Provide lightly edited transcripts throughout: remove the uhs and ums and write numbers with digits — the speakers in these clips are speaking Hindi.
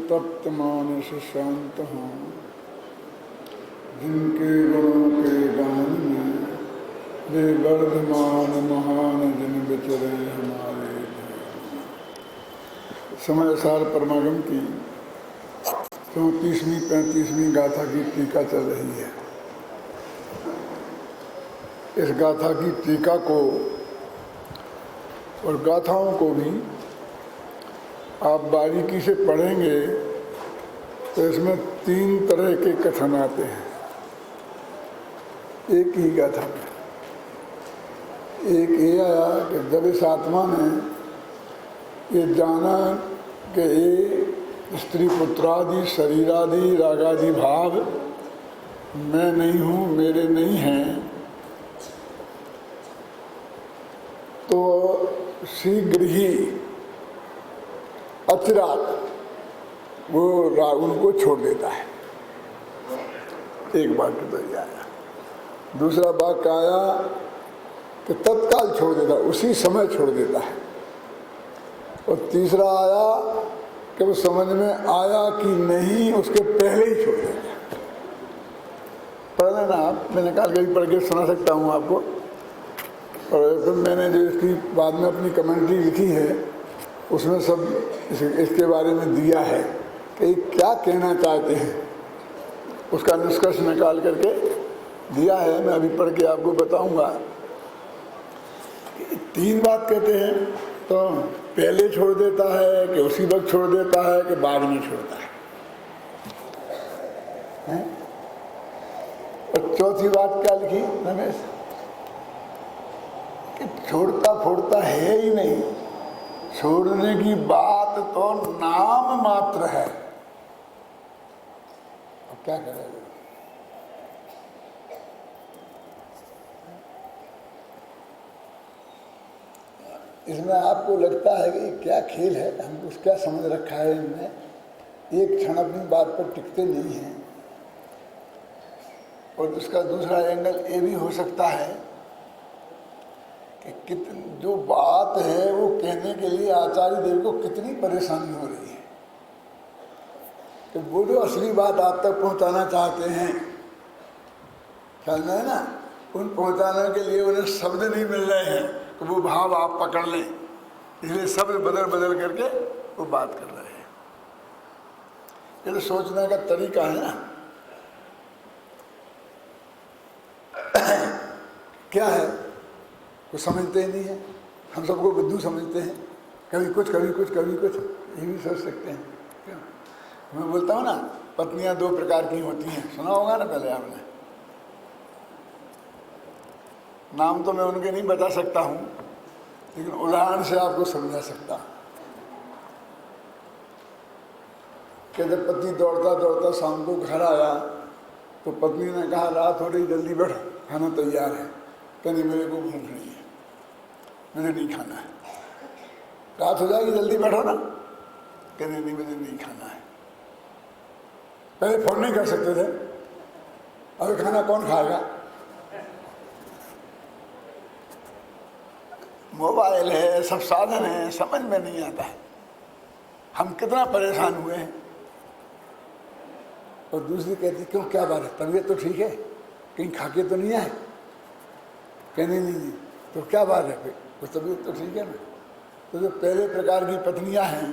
तप्त मानस शांत हों, जिनके गुणों के गान में वे वर्धमान महान जिन विचरे हमारे। समय सार परमागम की 34वीं 35वीं गाथा की टीका चल रही है। इस गाथा की टीका को और गाथाओं को भी आप बारीकी से पढ़ेंगे तो इसमें 3 तरह के कथन आते हैं एक ही गाथा में। एक ये आया कि जब इस आत्मा ने ये जाना कि ये स्त्री पुत्रादि शरीरादि रागादि भाव मैं नहीं हूँ, मेरे नहीं हैं, तो शीघ्र ही अचिरात वो उनको छोड़ देता है। एक वाक्य तो ये आया। दूसरा वाक्य आया कि तत्काल छोड़ देता, उसी समय छोड़ देता है। और तीसरा आया कि वो समझ में आया कि नहीं उसके पहले ही छोड़ देता है। पढ़ लेना आप, मैंने कहा कभी पढ़ के सुना सकता हूँ आपको। और फिर मैंने जो इसकी बाद में अपनी कमेंट्री लिखी है उसमें सब इसके बारे में दिया है कि क्या कहना चाहते हैं, उसका निष्कर्ष निकाल करके दिया है। मैं अभी पढ़ के आपको बताऊंगा। 3 बात कहते हैं, तो पहले छोड़ देता है कि उसी वक्त छोड़ देता है कि बाद में छोड़ता है, हैं? और चौथी बात क्या लिखी रमेश कि छोड़ता फोड़ता है ही नहीं, छोड़ने की बात तो नाम मात्र है। अब क्या करेगा? इसमें आपको लगता है कि क्या खेल है, हमको क्या समझ रखा है इनमें, एक क्षण अपनी बात पर टिकते नहीं हैं। और उसका दूसरा एंगल ये भी हो सकता है कि जो बात है वो कहने के लिए आचार्य देव को कितनी परेशानी हो रही है कि वो जो असली बात आप तक पहुंचाना चाहते हैं, ख्याल है ना, उन पहुंचाने के लिए उन्हें शब्द नहीं मिल रहे हैं कि वो भाव आप पकड़ लें, इसलिए शब्द बदल बदल करके वो बात कर रहे हैं। ये तो सोचने का तरीका है ना। क्या है वो समझते ही नहीं है, हम सबको बुद्धू समझते हैं, कभी कुछ कभी कुछ कभी कुछ, ये भी सोच सकते हैं। क्यों? मैं बोलता हूँ ना, पत्नियां 2 प्रकार की होती हैं, सुना होगा ना पहले आपने। नाम तो मैं उनके नहीं बता सकता हूँ, लेकिन उदाहरण से आपको समझा सकता हूँ कि जब पति दौड़ता दौड़ता शाम को घर आया तो पत्नी ने कहा रात हो रही, जल्दी बैठ, खाना तैयार है। कहने मेरे को भूख नहीं है, मुझे नहीं खाना है। रात हो जाएगी, जल्दी बैठो ना। कहने नहीं, मुझे नहीं खाना है। पहले फोन नहीं कर सकते थे, अब खाना कौन खाएगा? मोबाइल है, सब साधन है, समझ में नहीं आता है। हम कितना परेशान हुए हैं। और दूसरी कहती क्यों, क्या बात है, तबीयत तो ठीक है, कहीं खाके तो नहीं आए? कहने नहीं, तो क्या बात है फिर, तो तबीयत तो ठीक है ना। तो जो पहले प्रकार की पत्नियां हैं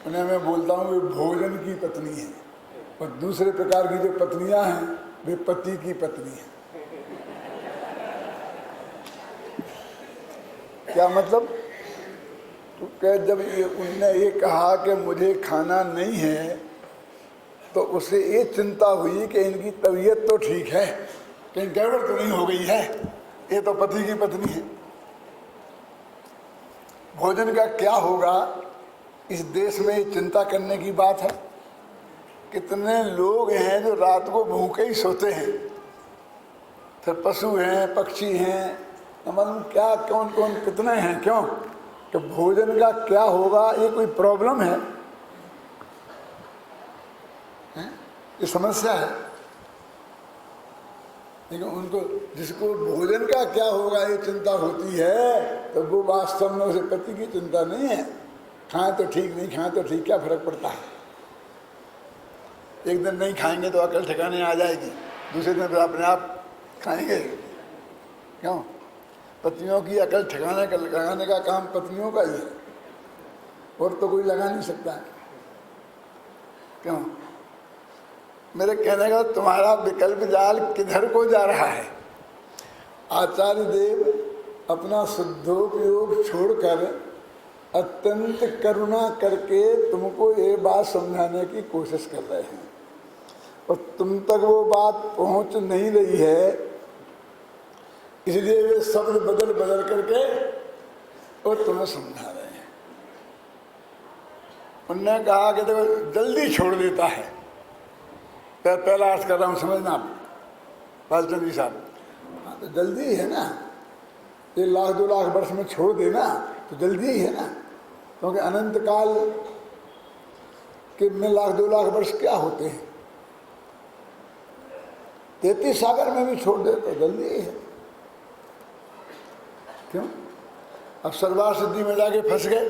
उन्हें मैं बोलता हूँ वे भोजन की पत्नी है, और दूसरे प्रकार की जो पत्नियां हैं वे पति की पत्नी है। क्या मतलब? तो क्या जब उनने ये कहा कि मुझे खाना नहीं है तो उसे ये चिंता हुई कि इनकी तबीयत तो ठीक है, कहीं गड़बड़ तो नहीं हो गई है, ये तो पति की पत्नी है। भोजन का क्या होगा इस देश में ये चिंता करने की बात है। कितने लोग हैं जो रात को भूखे ही सोते हैं, फिर पशु हैं, पक्षी हैं, मतलब क्या कौन कौन कितने हैं। क्यों? कि भोजन का क्या होगा, ये कोई प्रॉब्लम है, ये समस्या है। लेकिन उनको जिसको भोजन का क्या होगा ये चिंता होती है, तो वो वास्तव में उसे पति की चिंता नहीं है। खाएं तो ठीक, नहीं खाएं तो ठीक, क्या फर्क पड़ता है? एक दिन नहीं खाएंगे तो अकल ठिकाने आ जाएगी, दूसरे दिन तो अपने आप खाएंगे। क्यों? पत्नियों की अकल ठिकाने लगाने का काम पत्नियों का ही है, और तो कोई लगा नहीं सकता है। क्यों? मेरे कहने का तुम्हारा विकल्प जाल किधर को जा रहा है? आचार्य देव अपना शुद्धोपयोग छोड़कर अत्यंत करुणा करके तुमको ये बात समझाने की कोशिश कर रहे हैं, और तुम तक वो बात पहुंच नहीं रही है, इसलिए वे शब्द बदल बदल करके और तुम्हें समझा रहे हैं। उनने कहा कि देखो जल्दी छोड़ देता है, पहला अर्थ कर रहा हूँ, समझना पालचंद जी साहब। हाँ तो जल्दी ही है ना, 1 लाख 2 लाख वर्ष में छोड़ देना तो जल्दी ही है ना, क्योंकि अनंत काल के में 1 लाख 2 लाख वर्ष क्या होते हैं? 33 सागर में भी छोड़ दे तो जल्दी ही है। क्यों? अब सर्वार सिद्धि में जाके फंस गए।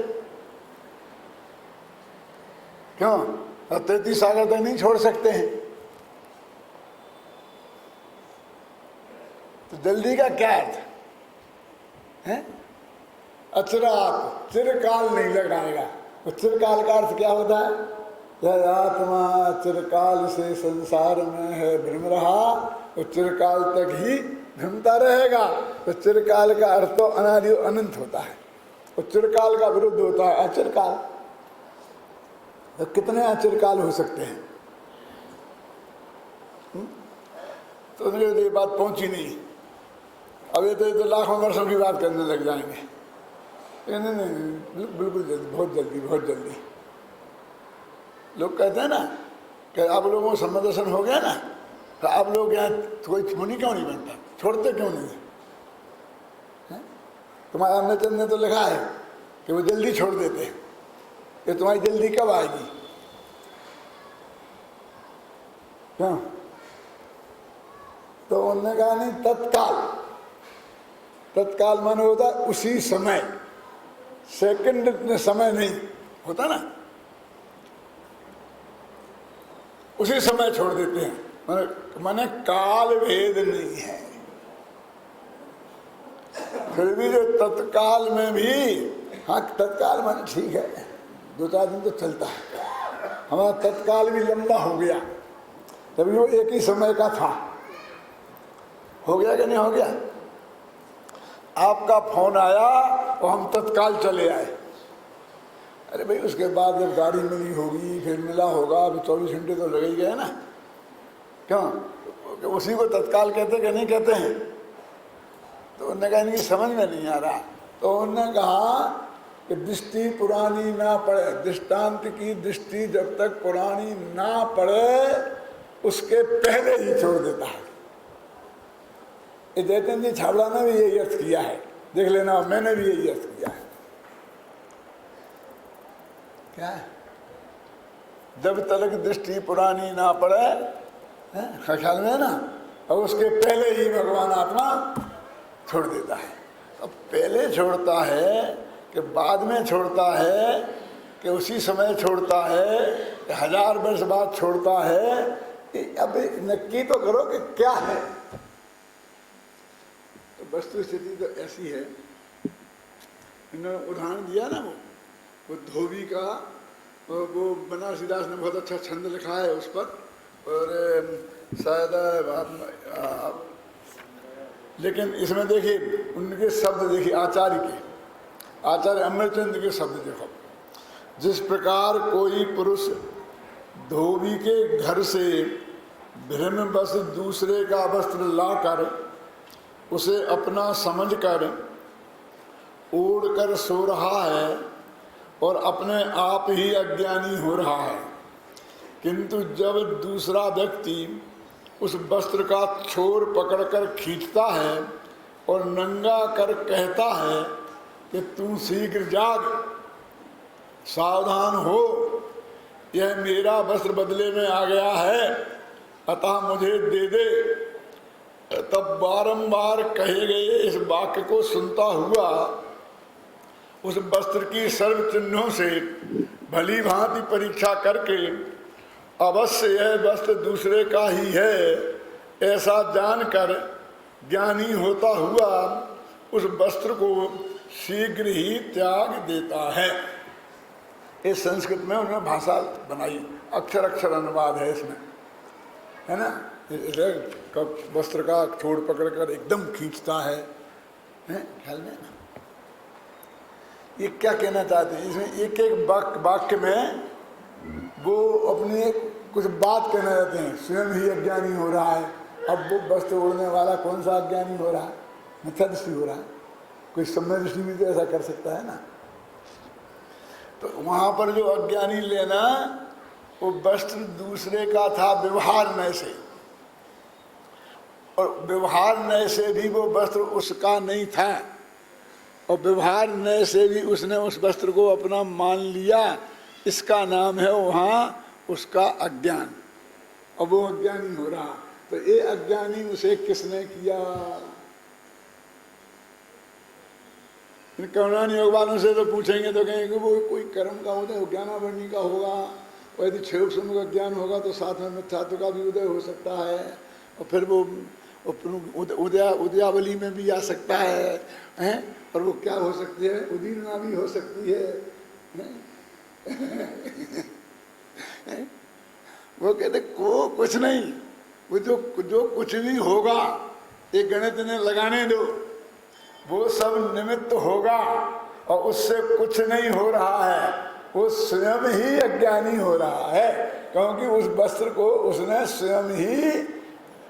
क्यों? अब 33 सागर तक नहीं छोड़ सकते हैं, तो जल्दी का क्या अर्थ है? अचिरात, चिरकाल नहीं लगाएगा। तो चिरकाल का अर्थ क्या होता है? यह आत्मा चिरकाल से संसार में है भ्रम रहा, तो चिरकाल तक ही भ्रमता रहेगा। तो चिरकाल का अर्थ तो अनादि अनंत होता है, और चिरकाल का विरुद्ध होता है अचिरकाल। तो कितने अचिरकाल हो सकते हैं? तो उनके ये बात पहुंची नहीं। अब ये तो लाखों वर्षों की बात करने लग जाएंगे। नहीं नहीं, बिल्कुल जल्दी, बहुत जल्दी, बहुत जल्दी। लोग कहते हैं ना कि आप लोगों को सम्मत दर्शन हो गया ना, तो आप लोग यहाँ कोई मुनि क्यों नहीं बनता, छोड़ते क्यों नहीं है? तुम्हारे अमृतचंद ने तो लिखा है कि वो जल्दी छोड़ देते हैं, कि तुम्हारी जल्दी कब आएगी? क्यों? तो उन्होंने कहा नहीं, तत्काल। तत्काल माने होता है उसी समय, सेकंड में समय नहीं होता ना, उसी समय छोड़ देते हैं। माने काल भेद नहीं है। फिर भी जो तत्काल में भी, हाँ तत्काल माने ठीक है, 2-4 दिन तो चलता है। हमारा तत्काल भी लंबा हो गया, तभी वो एक ही समय का था। हो गया कि नहीं हो गया? आपका फोन आया और हम तत्काल चले आए। अरे भाई उसके बाद जब गाड़ी मिली होगी, फिर मिला होगा, अभी 24 घंटे तो लगे ही गए ना। क्यों? उसी को तत्काल कहते कि नहीं कहते हैं? तो उन्होंने कहा इनकी समझ में नहीं आ रहा। तो उन्होंने कहा कि दृष्टि पुरानी ना पड़े, दृष्टांत की दृष्टि जब तक पुरानी ना पड़े उसके पहले ही छोड़ देता है। जयचंद जी छाबड़ा ने भी यही अर्थ किया है, देख लेना, मैंने भी यही अर्थ किया है। क्या है? जब तक दृष्टि पुरानी ना पड़े, ख्याल में है ना, और उसके पहले ही भगवान आत्मा छोड़ देता है। अब पहले छोड़ता है कि बाद में छोड़ता है कि उसी समय छोड़ता है कि 1000 वर्ष बाद छोड़ता है? अब नक्की तो करो कि क्या है। तो वस्तु स्थिति तो ऐसी है, इन्होंने उदाहरण दिया ना, वो धोबी का, वो बनारसी दास ने बहुत अच्छा छंद लिखा है उस पर, और शायद लेकिन इसमें देखिए उनके शब्द, देखिए आचार्य के, आचार्य अमृतचंद के शब्द देखो। जिस प्रकार कोई पुरुष धोबी के घर से भ्रमवश दूसरे का वस्त्र लाकर उसे अपना समझकर ओढ़कर सो रहा है और अपने आप ही अज्ञानी हो रहा है, किंतु जब दूसरा व्यक्ति उस वस्त्र का छोर पकड़कर खींचता है और नंगा कर कहता है कि तू शीघ्र जाग, सावधान हो, यह मेरा वस्त्र बदले में आ गया है, अतः मुझे दे दे, तब बारंबार कहे गए इस वाक्य को सुनता हुआ उस वस्त्र की सर्व चिन्हों से भली भांति परीक्षा करके अवश्य यह वस्त्र दूसरे का ही है, ऐसा जानकर ज्ञानी होता हुआ उस वस्त्र को शीघ्र ही त्याग देता है। इस संस्कृत में उन्होंने भाषा बनाई, अक्षर अक्षर अनुवाद है इसमें, है ना। कब वस्त्र का छोड़ पकड़ कर एकदम खींचता है, ख्याल में ना। ये क्या कहना चाहते हैं इसमें, एक एक वाक्य में वो अपने कुछ बात कहना चाहते हैं। स्वयं ही अज्ञानी हो रहा है, अब वो वस्त्र ओढ़ने वाला कौन सा अज्ञानी हो रहा है, मिथ्या दृष्टि हो रहा है। कोई सम्य दृष्टि भी तो ऐसा कर सकता है ना। तो वहां पर जो अज्ञानी लेना, वो वस्त्र दूसरे का था व्यवहार नय से, और व्यवहार नय से भी वो वस्त्र उसका नहीं था, और व्यवहार नय से भी उसने उस वस्त्र को अपना मान लिया। इसका नाम है वहां उसका अज्ञान, और वो अज्ञानी हो रहा। तो ये अज्ञानी उसे किसने किया? करुणान योग वालों से तो पूछेंगे तो कहेंगे वो कोई कर्म का होता है, ज्ञानावरणी का होगा, और यदि क्षय उपशम का ज्ञान होगा तो साथ में मिथ्यात्व का भी उदय हो सकता है, और फिर वो उदयावली में भी आ सकता है, और वो क्या हो सकती है, उदीर्णा भी हो सकती है। वो कहते को कुछ नहीं, वो जो कुछ भी होगा ये गणित ने लगाने दो, वो सब निमित्त होगा, और उससे कुछ नहीं हो रहा है, वो स्वयं ही अज्ञानी हो रहा है, क्योंकि उस वस्त्र को उसने स्वयं ही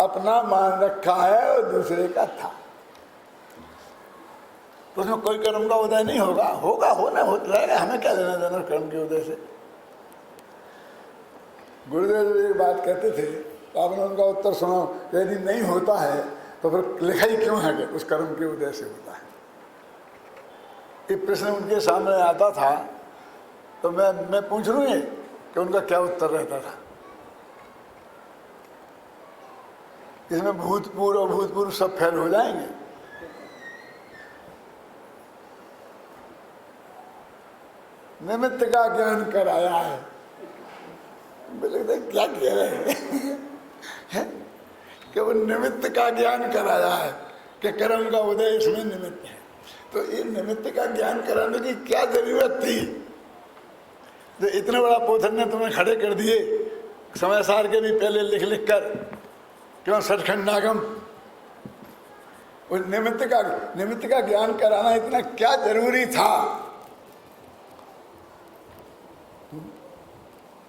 अपना मान रखा है और दूसरे का था। तो उसमें कोई कर्म का उदय नहीं होगा, होना रहेगा, हमें क्या लेना देना कर्म के उदय से। गुरुदेव एक बात कहते थे, तो आपने उनका उत्तर सुना, यदि नहीं होता है तो फिर लिखा ही क्यों है कि उस कर्म के उदय से होता है। ये प्रश्न उनके सामने आता था, तो मैं पूछ लूँ ये कि उनका क्या उत्तर रहता था। इसमें भूतपूर्व और भूतपूर्व सब फेल हो जाएंगे। निमित्त का ज्ञान कराया है, बोले क्या कह रहे हैं कि वो निमित्त का ज्ञान कराया है कि कर्म का उदय इसमें निमित्त है। तो ये निमित्त का ज्ञान कराने की क्या जरूरत थी? जो इतना बड़ा पोथन ने तुम्हें खड़े कर दिए, समय सार के भी पहले लिख कर, क्यों सचखंडागम, उस निमित्त का ज्ञान कराना इतना क्या जरूरी था?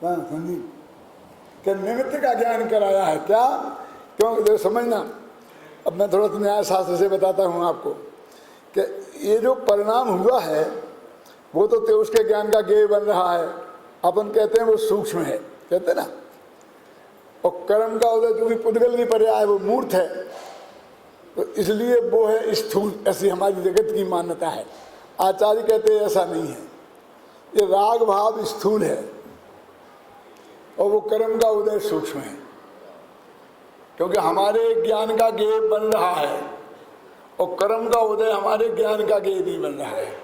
क्या निमित्त का ज्ञान कराया है क्या? क्यों समझना, अब मैं थोड़ा न्याय शास्त्र से बताता हूँ आपको कि ये जो परिणाम हुआ है वो तो उसके ज्ञान का ज्ञेय बन रहा है। अपन कहते हैं वो सूक्ष्म है, कहते ना, और कर्म का उदय जो भी पुद्गल की पर्याय है वो मूर्त है, तो इसलिए वो है स्थूल। ऐसी हमारी जगत की मान्यता है। आचार्य कहते हैं ऐसा नहीं है, ये राग भाव स्थूल है और वो कर्म का उदय सूक्ष्म है, क्योंकि हमारे ज्ञान का ज्ञेय बन रहा है और कर्म का उदय हमारे ज्ञान का ज्ञेय नहीं बन रहा है।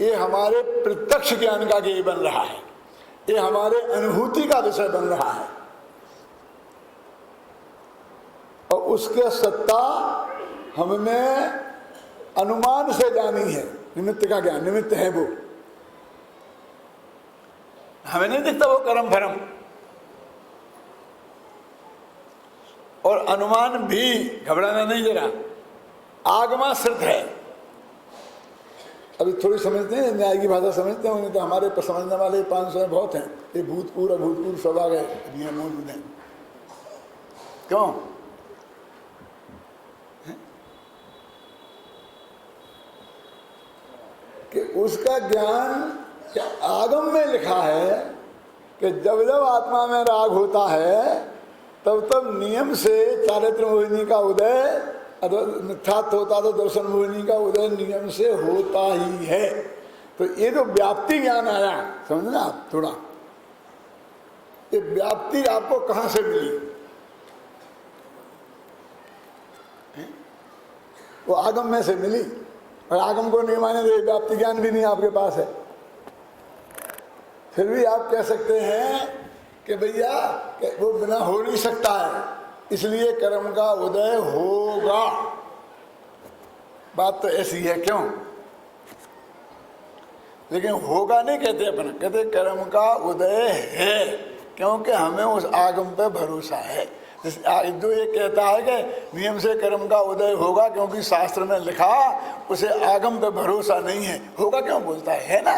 ये हमारे प्रत्यक्ष ज्ञान का ज्ञेय बन रहा है, ये हमारे अनुभूति का विषय बन रहा है, और उसके सत्ता हमने अनुमान से जानी है। निमित्त का ज्ञान, निमित्त है वो, हमें नहीं दिखता वो कर्म भरम। और अनुमान भी, घबराना नहीं जरा, आगमाश्रित है। अभी थोड़ी समझते हैं, न्याय की भाषा समझते हैं, तो हमारे पर समझने वाले 500 बहुत हैं। ये भूतपूर्व सब आ गए, ये मौजूद हैं। क्यों? कि उसका ज्ञान आगम में लिखा है कि जब जब आत्मा में राग होता है तब तब नियम से चारित्र मोहिनी का उदय, मिथ्यात्व होता तो दर्शन मोहिनी का उदय नियम से होता ही है। तो ये जो व्याप्ति ज्ञान आया, समझना आप थोड़ा, ये व्याप्ति आपको कहां से मिली? वो आगम में से मिली, और आगम को नहीं माने तो व्याप्ति ज्ञान भी नहीं आपके पास है। फिर भी आप कह सकते हैं कि भैया वो बिना हो नहीं सकता है, इसलिए कर्म का उदय होगा। बात तो ऐसी है, क्यों? लेकिन होगा नहीं कहते अपन, कहते कर्म का उदय है, क्योंकि हमें उस आगम पे भरोसा है। जो ये कहता है कि नियम से कर्म का उदय होगा क्योंकि शास्त्र में लिखा, उसे आगम पे भरोसा नहीं है, होगा क्यों बोलता है ना?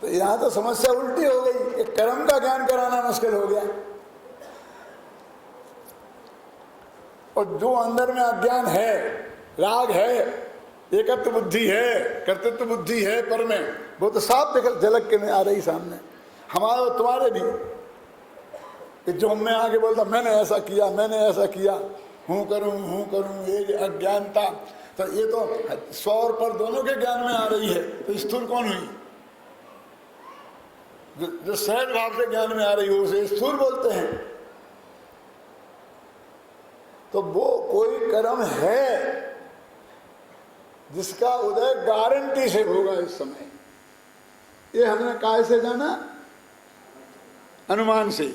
तो यहां तो समस्या उल्टी हो गई कि कर्म का ज्ञान कराना मुश्किल हो गया, और जो अंदर में अज्ञान है, राग है, एकत्व बुद्धि है, कर्तृत्व बुद्धि है पर में, वो तो साफ निकल झलक के में आ रही सामने, हमारे और तुम्हारे भी। कि जो मैं आगे बोलता मैंने ऐसा किया, मैंने ऐसा किया, हूँ करूँ, ये अज्ञानता, तो ये तो 100 और पर दोनों के ज्ञान में आ रही है, तो स्थूल कौन हुई? जो सहज भाव से ज्ञान में आ रही हो उसे स्थूल बोलते हैं। तो वो कोई कर्म है जिसका उदय गारंटी से होगा इस समय। ये हमने काय से जाना? अनुमान से।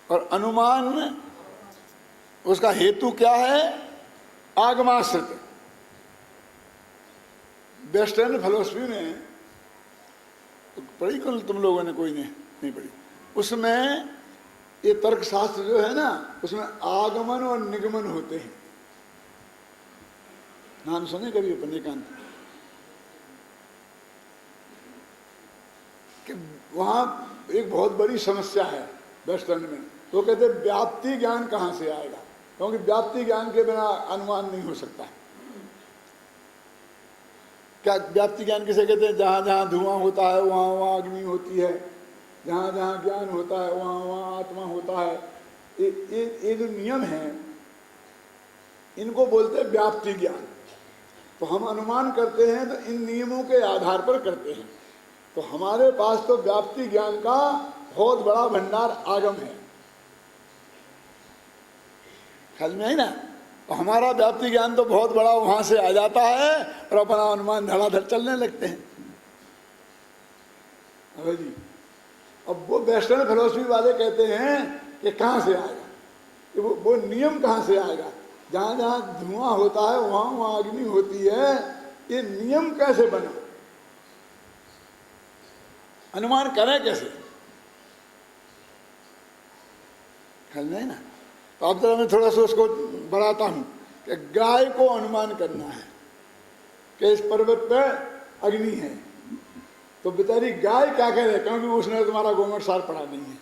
और अनुमान उसका हेतु क्या है? आगमाश्रित। वेस्टर्न फिलोसफी में पढ़ी कल तुम लोगों ने? कोई नहीं पढ़ी। उसमें ये तर्कशास्त्र जो है ना, उसमें आगमन और निगमन होते हैं। नाम सुने कभी अपन एकांत? कि वहां एक बहुत बड़ी समस्या है वेस्टर्न में। तो कहते व्याप्ति ज्ञान कहां से आएगा, क्योंकि व्याप्ति ज्ञान के बिना अनुमान नहीं हो सकता। क्या व्याप्ति ज्ञान किसे कहते हैं? जहां जहां धुआं होता है वहां वहां अग्नि होती है, जहां जहां ज्ञान होता है वहां वहां आत्मा होता है। ये जो नियम है इनको बोलते हैं व्याप्ति ज्ञान। तो हम अनुमान करते हैं तो इन नियमों के आधार पर करते हैं। तो हमारे पास तो व्याप्ति ज्ञान का बहुत बड़ा भंडार आगम है, ख्याल में है ना? तो हमारा व्याप्ति ज्ञान तो बहुत बड़ा वहां से आ जाता है और अपना अनुमान धड़ाधड़ चलने लगते हैं। अरे जी, अब वो वेस्टर्न फिलोसफी वाले कहते हैं कि कहां से आएगा वो नियम, कहां से आएगा? जहां जहां धुआं होता है वहां वहां अग्नि होती है। ये नियम कैसे बना? अनुमान करें कैसे? ख्याल में है ना? तो अब जरा मैं थोड़ा सा उसको बढ़ाता हूं कि गाय को अनुमान करना है कि इस पर्वत पे अग्नि है, तो बेचारी गाय क्या कह रहे? क्योंकि उसने तुम्हारा गोमट सार पढ़ा नहीं है।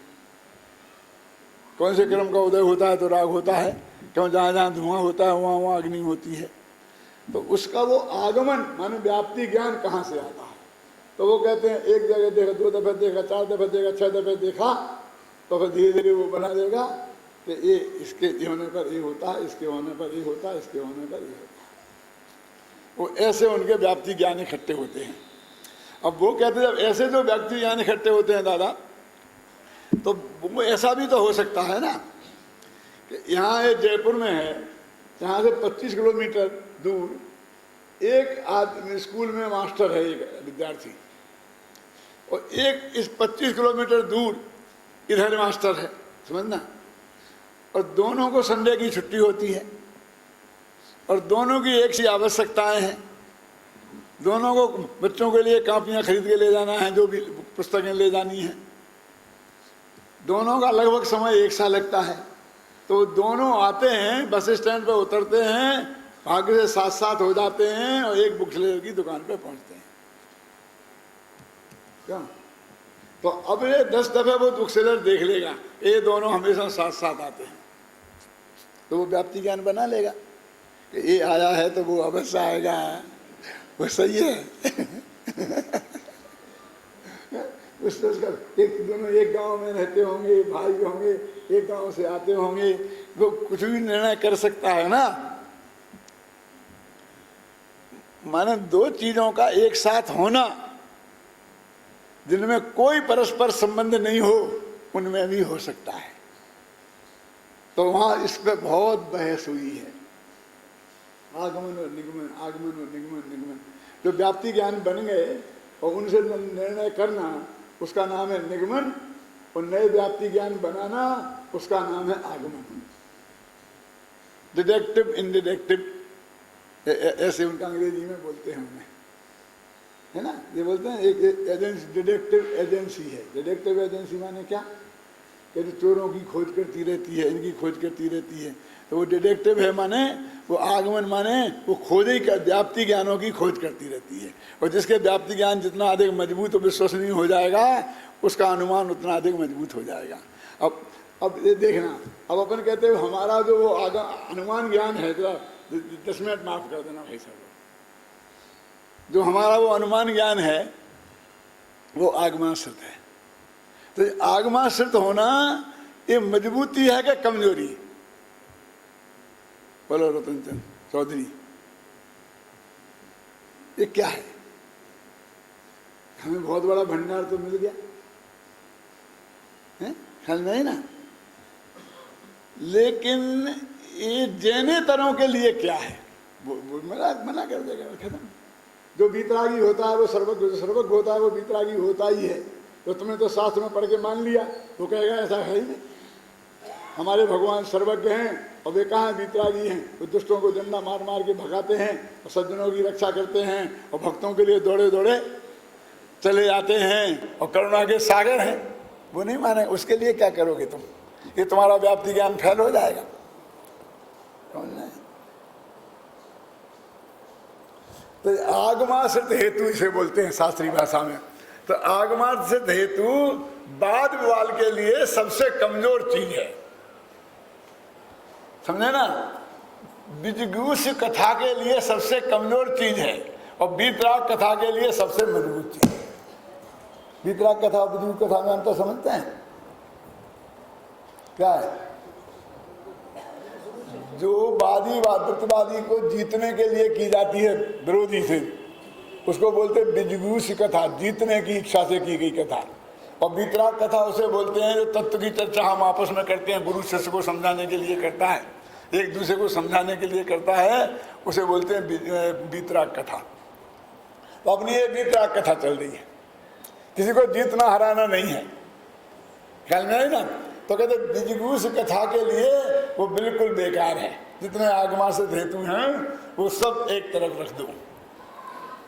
कौन से क्रम का उदय होता है तो राग होता है, क्यों? जहां जहां धुआं होता है वहां वहां अग्नि होती है। तो उसका वो आगमन माने व्याप्ति ज्ञान कहां से आता है? तो वो कहते हैं एक जगह देखा, 2 दफे देखा, 4 दफे देखा, 6 दफे देखा, तो फिर धीरे धीरे वो बना देगा कि ये इसके होने पर ये होता है, इसके होने पर ये होता है, इसके होने पर ये होता है। वो ऐसे उनके व्याप्ति ज्ञान इकट्ठे होते हैं। अब वो कहते हैं जब ऐसे जो व्याप्ति ज्ञान इकट्ठे होते हैं दादा, तो वो ऐसा भी तो हो सकता है ना कि यहाँ एक जयपुर में है, यहाँ से 25 किलोमीटर दूर एक आदमी स्कूल में मास्टर है, एक विद्यार्थी, और एक इस 25 किलोमीटर दूर इधर मास्टर है, समझना। और दोनों को संडे की छुट्टी होती है और दोनों की एक सी आवश्यकताएं हैं। दोनों को बच्चों के लिए कापियां खरीद के ले जाना है, जो भी पुस्तकें ले जानी हैं। दोनों का लगभग समय एक सा लगता है। तो दोनों आते हैं, बस स्टैंड पर उतरते हैं, भाग्य से साथ साथ हो जाते हैं और एक बुक सेलर की दुकान पे पहुंचते हैं। क्या? तो अब ये 10 दफे वो बुक सेलर देख लेगा, ये दोनों हमेशा साथ साथ आते हैं, तो वो व्याप्ति ज्ञान बना लेगा कि ये आया है तो वो अवश्य आएगा, वो सही है। उसका एक दोनों एक गांव में रहते होंगे, भाई होंगे, एक गांव से आते होंगे, वो कुछ भी निर्णय कर सकता है ना। माने 2 चीजों का एक साथ होना जिनमें कोई परस्पर संबंध नहीं हो, उनमें भी हो सकता है। तो वहां इस पे बहुत बहस हुई है, आगमन और निगमन, आगमन और निगमन। निगमन जो व्याप्ति ज्ञान बन गए और उनसे निर्णय करना, उसका नाम है निगमन, और नए व्याप्ति ज्ञान बनाना उसका नाम है आगमन। डिडक्टिव इंडिडक्टिव ऐसे उनका अंग्रेजी में बोलते हैं उन्हें, है ना। ये बोलते हैं एक एजेंसी, डिडक्टिव एजेंसी है। डिडक्टिव एजेंसी माने क्या, कि चोरों की खोज करती रहती है, इनकी खोज करती रहती है, तो वो डिडक्टिव है। माने वो आगमन माने वो खोज ही कर, व्याप्ति ज्ञानों की खोज करती रहती है। और जिसके व्याप्ति ज्ञान जितना अधिक मजबूत और विश्वसनीय हो जाएगा, उसका अनुमान उतना अधिक मजबूत हो जाएगा। अब ये देखना, अब अपन कहते हैं हमारा जो वो अनुमान ज्ञान है, तो 10 मिनट माफ कर देना भाई साहब, जो हमारा वो अनुमान ज्ञान है वो आगमाश्रित है। तो आगमाश्रित होना ये मजबूती है कि कमजोरी? बोलो रतन चंद चौधरी, ये क्या है? हमें बहुत बड़ा भंडार तो मिल गया है, ख्याल में है ना, लेकिन ये जैनेतरों के लिए क्या है? वो मना कर देगा, खत्म। जो बीतरागी होता है वो सर्वज्ञ, जो सर्वज्ञ होता है वो बीतरागी होता ही है। तो तुमने तो शास्त्र में पढ़ के मान लिया, वो कहेगा ऐसा है ही नहीं, हमारे भगवान सर्वज्ञ हैं और वे कहाँ बीतरागी हैं। वो दुष्टों को डंडा मार मार के भगाते हैं और सज्जनों की रक्षा करते हैं और भक्तों के लिए दौड़े दौड़े चले जाते हैं और करुणा के सागर हैं। वो नहीं माने, उसके लिए क्या करोगे तुम? ये तुम्हारा व्याप्ति ज्ञान फैल हो जाएगा। तो आगमाश्रित हेतु इसे बोलते हैं शास्त्रीय भाषा में। तो आगमाश्रित हेतु वाद विवाद के लिए सबसे कमजोर चीज है, समझे ना। बीजगूष कथा के लिए सबसे कमजोर चीज है और बीतराग कथा के लिए सबसे मजबूत चीज है। बीतराग कथा और बीजगूष कथा में अंतर समझते हैं क्या है? जो वादी प्रतिवादी को जीतने के लिए की जाती है विरोधी से, उसको बोलते हैं बीजगूष कथा, जीतने की इच्छा से की गई कथा। और बीतराग कथा उसे बोलते हैं जो तत्व की चर्चा हम आपस में करते हैं, गुरु शिष्य को समझाने के लिए करता है, एक दूसरे को समझाने के लिए करता है, उसे बोलते हैं बीतराग कथा। तो अपनी ये बीतराग कथा चल रही है, किसी को जीतना हराना नहीं है, ख्याल में है ना। तो कहते बीजगूष कथा के लिए वो बिल्कुल बेकार है। जितने आगमाश्रित हेतु हैं वो सब एक तरफ रख दो।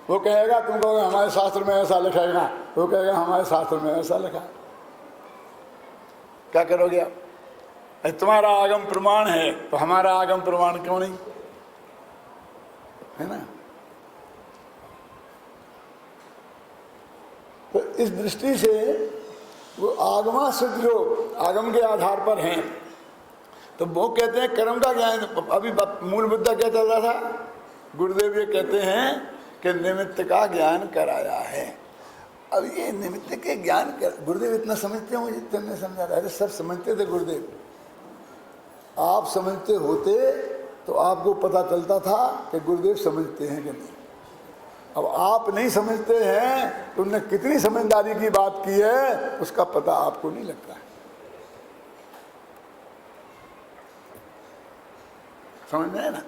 वो कहेगा, तुम कहोगे हमारे शास्त्र में ऐसा लिखा है ना, वो कहेगा हमारे शास्त्र में ऐसा लिखा है। क्या करोगे आप? तुम्हारा आगम प्रमाण है तो हमारा आगम प्रमाण क्यों नहीं है ना। तो इस दृष्टि से वो आगमाश्रित जो आगम के आधार पर हैं, तो वो कहते हैं कर्म का ज्ञान। अभी मूल मुद्दा क्या चल रहा था? गुरुदेव ये कहते हैं कि निमित्त का ज्ञान कराया है। अब ये निमित्त के ज्ञान गुरुदेव इतना समझते हो जितना मैं समझा रहा है? सब समझते थे गुरुदेव। आप समझते होते तो आपको पता चलता था कि गुरुदेव समझते हैं कि नहीं। अब आप नहीं समझते हैं तो उन्होंने कितनी समझदारी की बात की है उसका पता आपको नहीं लगता है। समझ में है ना?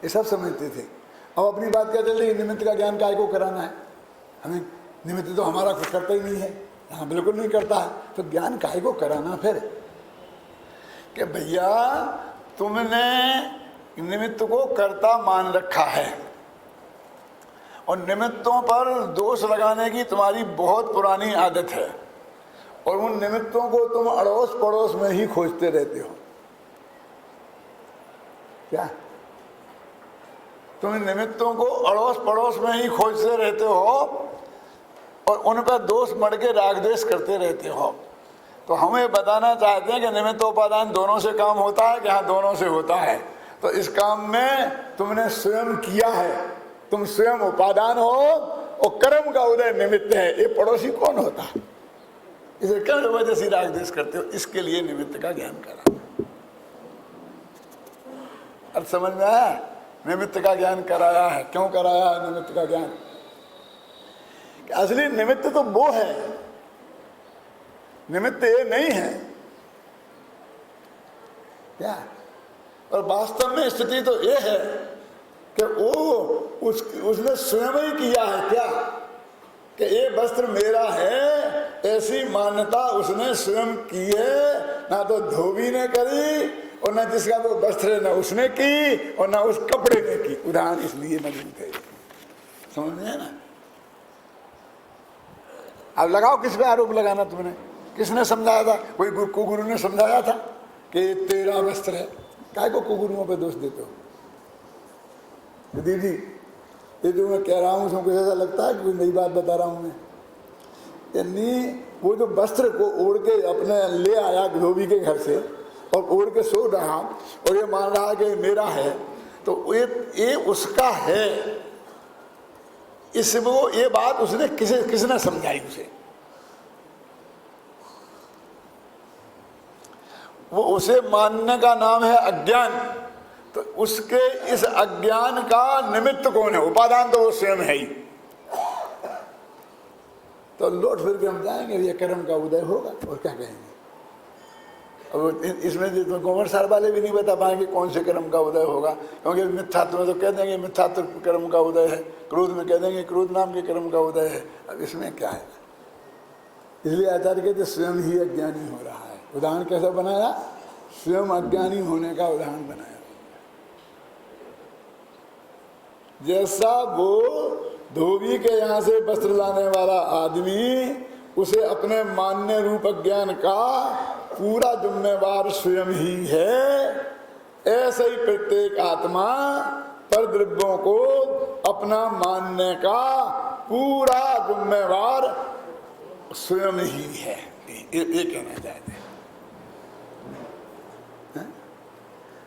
ये सब समझते थे। अब अपनी बात क्या चल रही है? निमित्त का ज्ञान काय को कराना है? हमें निमित्त तो हमारा कुछ करता ही नहीं है। हाँ, बिल्कुल नहीं करता है, तो ज्ञान काय को कराना फिर? कि भैया तुमने निमित्त को कर्ता मान रखा है और निमित्तों पर दोष लगाने की तुम्हारी बहुत पुरानी आदत है और उन निमित्तों को तुम अड़ोस पड़ोस में ही खोजते रहते हो। क्या तुम इन निमित्तों को अड़ोस पड़ोस में ही खोजते रहते हो और उन पर दोष मढ़ के राग द्वेष करते रहते हो? तो हमें बताना चाहते हैं कि निमित्तोपादान दोनों से काम होता है कि हाँ दोनों से होता है। तो इस काम में तुमने स्वयं किया है, तुम स्वयं उपादान हो और कर्म का उदय निमित्त है। ये पड़ोसी कौन होता है? इसे क्या वजह से राग द्वेष करते हो? इसके लिए निमित्त का ज्ञान करा। अर्थ समझ में आया? निमित्त का ज्ञान कराया है। क्यों कराया है निमित्त का ज्ञान? असली निमित्त तो वो है, निमित्त ये नहीं है क्या? और वास्तव में स्थिति तो ये है कि वो उसने स्वयं ही किया है। क्या कि ये वस्त्र मेरा है, ऐसी मान्यता उसने स्वयं की है, ना तो धोबी ने करी और ना जिसका वो वस्त्र है ना उसने की और ना उस कपड़े ने की। उदाहरण इसलिए मजबूत है, समझ में है ना। अब लगाओ किस पे आरोप लगाना तुमने, किसने समझाया था? कोई कुगुरु ने समझाया था कि तेरा वस्त्र है? काय को कुगुरुओं पे दोष देते हो? दीदी ये जो मैं कह रहा हूँ उसमें कुछ ऐसा लगता है कि कोई नई बात बता रहा हूँ मैं? यानी वो जो वस्त्र को ओढ़ के अपने ले आया धोबी के घर से और ओढ़ के सो रहा और ये मान रहा कि मेरा है, तो ये उसका है। वो ये बात उसने किसने समझाई उसे? वो उसे मानने का नाम है अज्ञान। तो उसके इस अज्ञान का निमित्त कौन है? उपादान तो वो स्वयं है ही। तो लौट फिर के हम जाएंगे ये कर्म का उदय होगा और क्या कहेंगे? अब इसमें तो गोवर सार वाले भी नहीं बता पाएंगे कौन से कर्म का उदय होगा, क्योंकि मिथ्यात्व में तो कह देंगे मिथ्यात्व कर्म का उदय है, क्रोध में कह देंगे क्रोध नाम के कर्म का उदय है। अब इसमें क्या है? इसलिए आचार्य कहते स्वयं ही अज्ञानी हो रहा है। उदाहरण कैसा बनाया? स्वयं अज्ञानी होने का उदाहरण बनाया। जैसा वो धोबी के यहाँ से वस्त्र लाने वाला आदमी उसे अपने मान्य रूप अज्ञान का पूरा जिम्मेवार स्वयं ही है, ऐसे ही प्रत्येक आत्मा पर द्रव्यों को अपना मानने का पूरा जिम्मेवार स्वयं ही है। ये कहना चाहते हैं।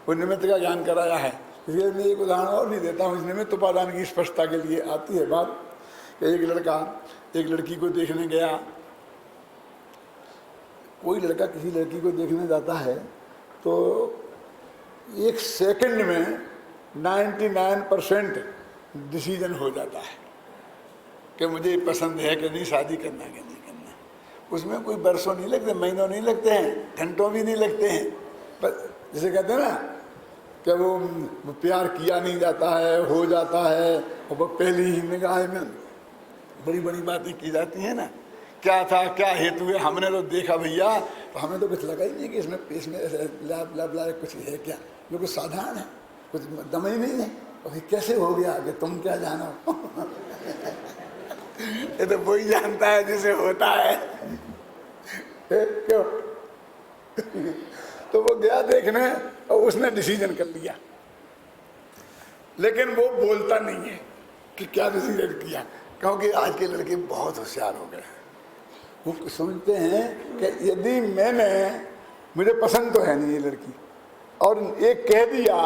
वो निमित्त का ज्ञान कराया है। इसलिए मैं एक उदाहरण और भी देता हूँ। इस निमित्त उपादान की स्पष्टता के लिए आती है बात कि एक लड़का एक लड़की को देखने गया। कोई लड़का किसी लड़की को देखने जाता है तो एक सेकंड में 99% डिसीजन हो जाता है कि मुझे पसंद है कि नहीं, शादी करना है कि नहीं करना। उसमें कोई बरसों नहीं लगते, महीनों नहीं लगते हैं, घंटों भी नहीं लगते हैं। पर जैसे कहते हैं ना कि वो प्यार किया नहीं जाता है, हो जाता है, और वो पहली ही निगाह में बड़ी बड़ी बातें की जाती हैं ना, क्या था क्या हेतु है, हमने तो देखा भैया, तो हमें तो कुछ लगा ही नहीं कि इसमें ऐसे लाभ लाभ लाभ कुछ है क्या, जो कुछ साधारण है, कुछ दम ही नहीं है। और फिर कैसे हो गया कि तुम क्या जानो? ये तो वही जानता है जिसे होता है। क्यों? तो वो गया देखने और उसने डिसीजन कर लिया, लेकिन वो बोलता नहीं है कि क्या डिसीजन किया, क्योंकि आज के लड़के बहुत होशियार हो गए हैं। वो समझते हैं कि यदि मुझे पसंद तो है नहीं ये लड़की, और एक कह दिया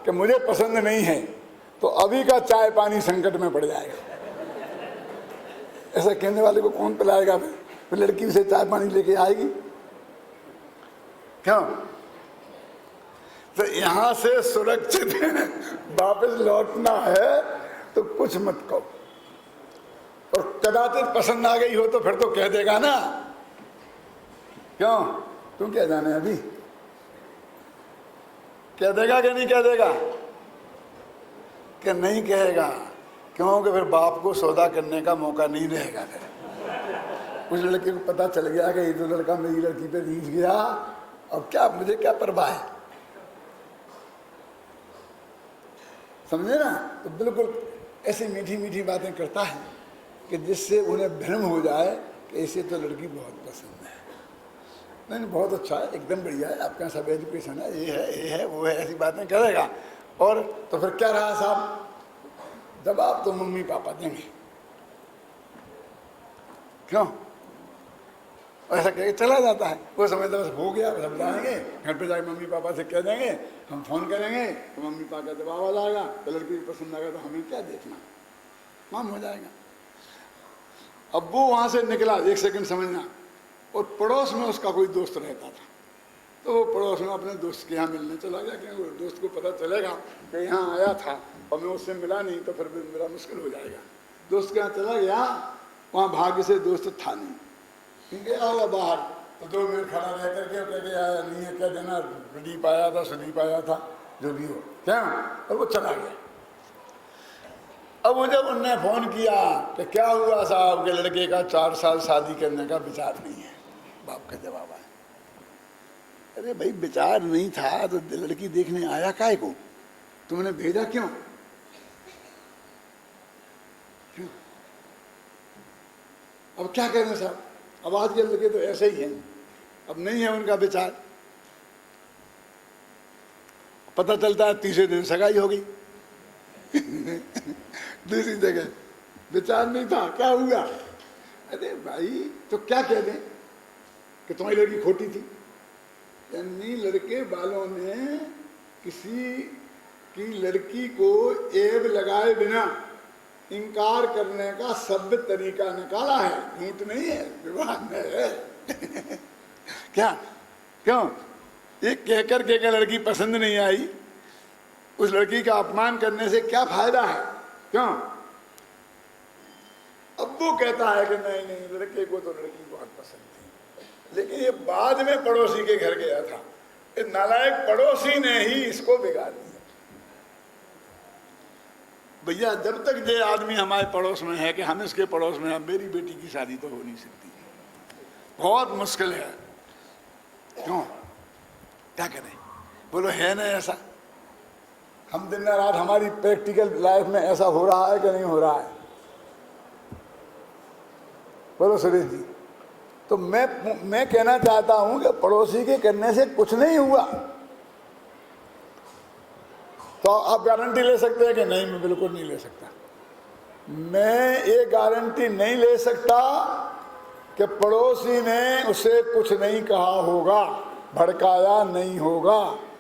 कि मुझे पसंद नहीं है, तो अभी का चाय पानी संकट में पड़ जाएगा। ऐसा कहने वाले को कौन पिलाएगा? फिर लड़की उसे चाय पानी लेके आएगी क्यों? तो यहाँ से सुरक्षित वापस लौटना है तो कुछ मत कहो, और कदाचित पसंद आ गई हो तो फिर तो कह देगा ना, क्यों? तुम क्या जाने अभी, कह देगा कि नहीं कह देगा? कि नहीं कहेगा, क्योंकि फिर बाप को सौदा करने का मौका नहीं रहेगा। फिर उस लड़के को पता चल गया कि ये तो लड़का मेरी लड़की पे रीझ गया, अब क्या, मुझे क्या परवाह है? समझे ना? तो बिल्कुल ऐसी मीठी मीठी बातें करता है कि जिससे उन्हें भ्रम हो जाए कि इसे तो लड़की बहुत पसंद है। नहीं बहुत अच्छा है, एकदम बढ़िया है, आपका सब एजुकेशन है, ये है वो है, ऐसी बातें करेगा। और तो फिर क्या रहा साहब, जवाब तो मम्मी पापा देंगे, क्यों? ऐसा कह के चला जाता है। वो समझता बस हो गया, सब जाएंगे घर पे जाके मम्मी पापा से कह देंगे, हम फोन करेंगे तो मम्मी पापा का जवाब आ जाएगा, तो लड़की पसंद आएगा तो हमें क्या देखना, काम हो जाएगा। अब वो वहाँ से निकला, एक सेकंड समझना, और पड़ोस में उसका कोई दोस्त रहता था, तो वो पड़ोस में अपने दोस्त के यहाँ मिलने चला गया, क्योंकि दोस्त को पता चलेगा कि यहाँ आया था और मैं उससे मिला नहीं तो फिर मेरा मुश्किल हो जाएगा। दोस्त के यहाँ चला गया, वहाँ भाग्य से दोस्त था नहीं, गया होगा बाहर, तो 2 मिनट खड़ा रह करके कह के आया नहीं है, क्या देना, प्रदीप आया था, सुदीप आया था, जो भी हो क्या, और वो चला गया। अब वो जब उनने फोन किया कि क्या हुआ साहब के लड़के का 4 साल शादी करने का विचार नहीं है, बाप का जवाब आया, अरे भाई विचार नहीं था तो लड़की देखने आया काहे को, तुमने भेजा क्यों? क्यों? अब क्या करें साहब, अब आज के लड़के तो ऐसे ही हैं, अब नहीं है उनका विचार। पता चलता है तीसरे दिन सगाई हो गई दूसरी जगह विचार नहीं था, क्या हुआ? अरे भाई तो क्या कह दें कि तुम्हारी लड़की खोटी थी? यानी लड़के वालों ने किसी की लड़की को ऐब लगाए बिना इनकार करने का सभ्य तरीका निकाला है, झूठ नहीं है, विवाह में है क्या? क्यों? ये कहकर के लड़की पसंद नहीं आई, उस लड़की का अपमान करने से क्या फायदा है? क्यों? अब वो कहता है कि नहीं नहीं लड़के को तो लड़की बहुत पसंद थी, लेकिन ये बाद में पड़ोसी के घर गया था, ये नालायक पड़ोसी ने ही इसको बिगाड़ दिया। भैया जब तक ये आदमी हमारे पड़ोस में है कि हम इसके पड़ोस में हैं, मेरी बेटी की शादी तो हो नहीं सकती, बहुत मुश्किल है। क्यों? क्या करें? बोलो है ना ऐसा? हम दिन रात हमारी प्रैक्टिकल लाइफ में ऐसा हो रहा है कि नहीं हो रहा है? बोलो सुरेश जी। तो मैं कहना चाहता हूं कि पड़ोसी के करने से कुछ नहीं हुआ, तो आप गारंटी ले सकते हैं कि नहीं? मैं बिल्कुल नहीं ले सकता। मैं ये गारंटी नहीं ले सकता कि पड़ोसी ने उसे कुछ नहीं कहा होगा, भड़काया नहीं होगा,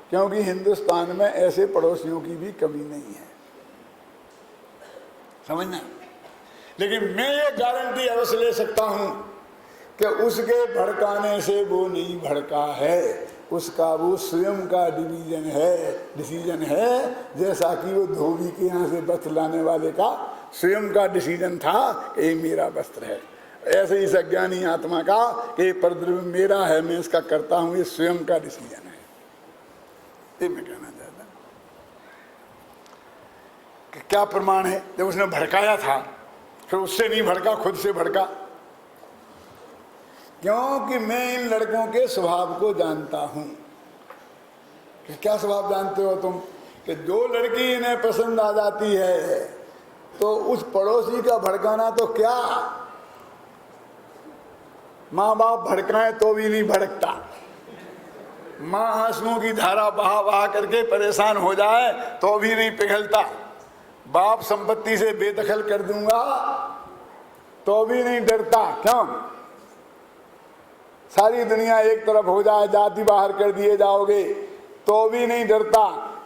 क्योंकि हिंदुस्तान में ऐसे पड़ोसियों की भी कमी नहीं है, समझना। लेकिन मैं ये गारंटी अवश्य ले सकता हूं कि उसके भड़काने से वो नहीं भड़का है, उसका वो स्वयं का डिसीजन है, जैसा कि वो धोबी के यहाँ से वस्त्र लाने वाले का स्वयं का डिसीजन था कि ये मेरा वस्त्र है। ऐसे ही अज्ञानी आत्मा का कि परद्रव्य मेरा है, मैं इसका करता हूं, ये स्वयं का डिसीजन है। ये मैं कहना चाहता कि क्या प्रमाण है? जब उसने भड़काया था फिर उससे नहीं भड़का, खुद से भड़का। क्योंकि मैं इन लड़कों के स्वभाव को जानता हूं। कि क्या स्वभाव जानते हो तुम? कि जो लड़की इन्हें पसंद आ जाती है तो उस पड़ोसी का भड़काना तो क्या, माँ बाप भड़काए तो भी नहीं भड़कता, माँ आंसुओं की धारा बहा बहा करके परेशान हो जाए तो भी नहीं पिघलता, बाप संपत्ति से बेदखल कर दूंगा तो भी नहीं डरता। क्यों? सारी दुनिया एक तरफ हो जाए, जाति बाहर कर दिए जाओगे तो भी नहीं डरता।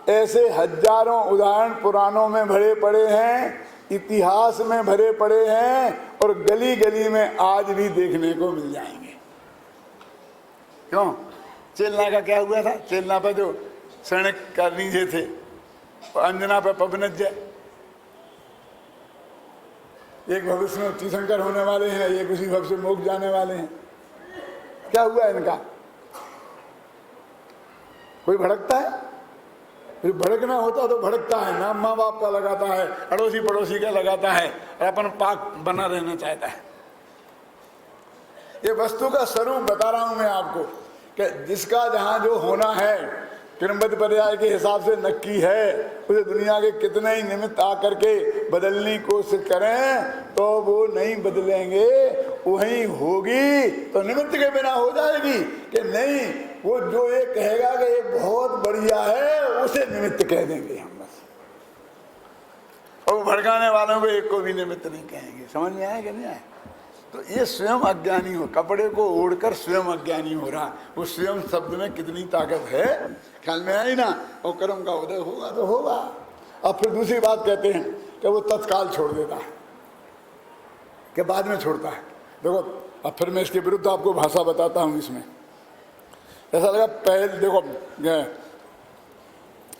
ऐसे हजारों उदाहरण पुराणों में भरे पड़े हैं, इतिहास में भरे पड़े हैं, और गली गली में आज भी देखने को मिल जाएंगे। क्यों? चेलना का क्या हुआ था? चेलना पर जो सैनिक कर्णी थे, अंजना पर पवनज्जय, एक भविष्य में तीर्थंकर होने वाले हैं, एक उसी भविष्य में मोक्ष जाने वाले हैं। क्या हुआ इनका? कोई भड़कता है? फिर भड़कना होता तो भड़कता है, नाम माँ बाप का लगाता है, अड़ोसी पड़ोसी का लगाता है, और अपन पाक बना रहना चाहता है। ये वस्तु का स्वरूप बता रहा हूं मैं आपको कि जिसका जहां जो होना है क्रमबद्ध पर्याय के हिसाब से नक्की है, उसे दुनिया के कितने ही निमित्त आकर के बदलने की कोशिश करें तो वो नहीं बदलेंगे, वहीं होगी तो निमित्त के बिना हो जाएगी कि नहीं। वो जो ये कहेगा कि ये बहुत बढ़िया है, उसे निमित्त कह देंगे हम बस, और वो भड़काने वालों को एक को भी निमित्त नहीं कहेंगे। समझ में आया कि नहीं आया? तो ये स्वयं अज्ञानी हो, कपड़े को ओढ़कर स्वयं अज्ञानी हो रहा। वो स्वयं शब्द में कितनी ताकत है, ख्याल में आई ना? और कर्म का उदय होगा तो होगा। अब फिर दूसरी बात कहते हैं कि वो तत्काल छोड़ देता है कि बाद में छोड़ता है। देखो अब फिर मैं इसके विरुद्ध आपको भाषा बताता हूँ। इसमें ऐसा लगा पहले देखो,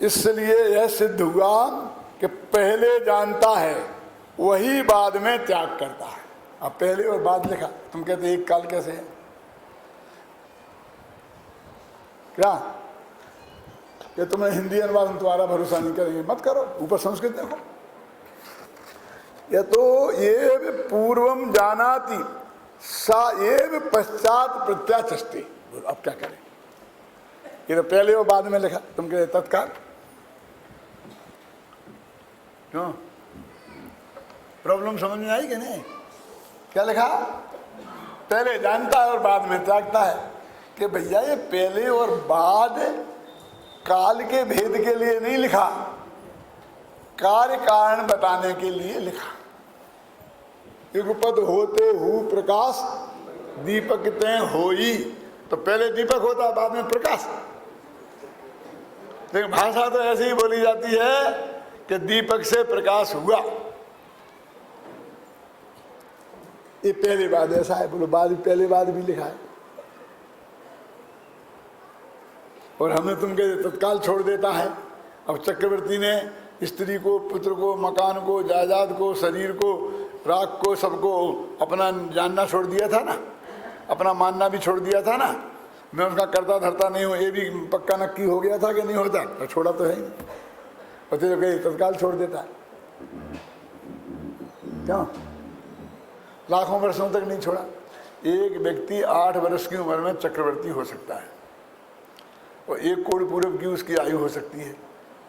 इसलिए यह सिद्ध हुआ कि पहले जानता है वही बाद में त्याग करता है। अब पहले और बाद लिखा, तुम कहते एक काल कैसे है? क्या कि तुम्हें हिंदी अनुवाद हम तुम्हारा भरोसा नहीं करेंगे? मत करो, ऊपर संस्कृत देखो। या तो ये पूर्वम जानाति सा एव पश्चात प्रत्याचष्टि। अब क्या करें, ये तो पहले और बाद में लिखा, तुम कहे तत्काल क्यों? प्रॉब्लम समझ में आई कि नहीं? क्या लिखा? पहले जानता है और बाद में त्यागता है। कि भैया ये पहले और बाद काल के भेद के लिए नहीं लिखा, कार्य कारण बताने के लिए लिखा। युगपद होते हु प्रकाश दीपक ते होई, तो पहले दीपक होता है बाद में प्रकाश। लेकिन भाषा तो ऐसी ही बोली जाती है कि दीपक से प्रकाश हुआ, ये पहले बाद ऐसा है। बोलो बाद पहले बाद भी लिखा है, और हमें तुम के तत्काल छोड़ देता है। अब चक्रवर्ती ने स्त्री को, पुत्र को, मकान को, जायदाद को, शरीर को, राग को, सबको अपना जानना छोड़ दिया था ना, अपना मानना भी छोड़ दिया था ना। मैं उसका करता धरता नहीं हूँ, ये भी पक्का नक्की हो गया था कि नहीं होता, तो छोड़ा तो है ही। और तेरे कहीं तत्काल छोड़ देता है क्यों? लाखों वर्षों तक नहीं छोड़ा। एक व्यक्ति 8 वर्ष की उम्र में चक्रवर्ती हो सकता है, और 1 कोटि पूर्व की उसकी आयु हो सकती है,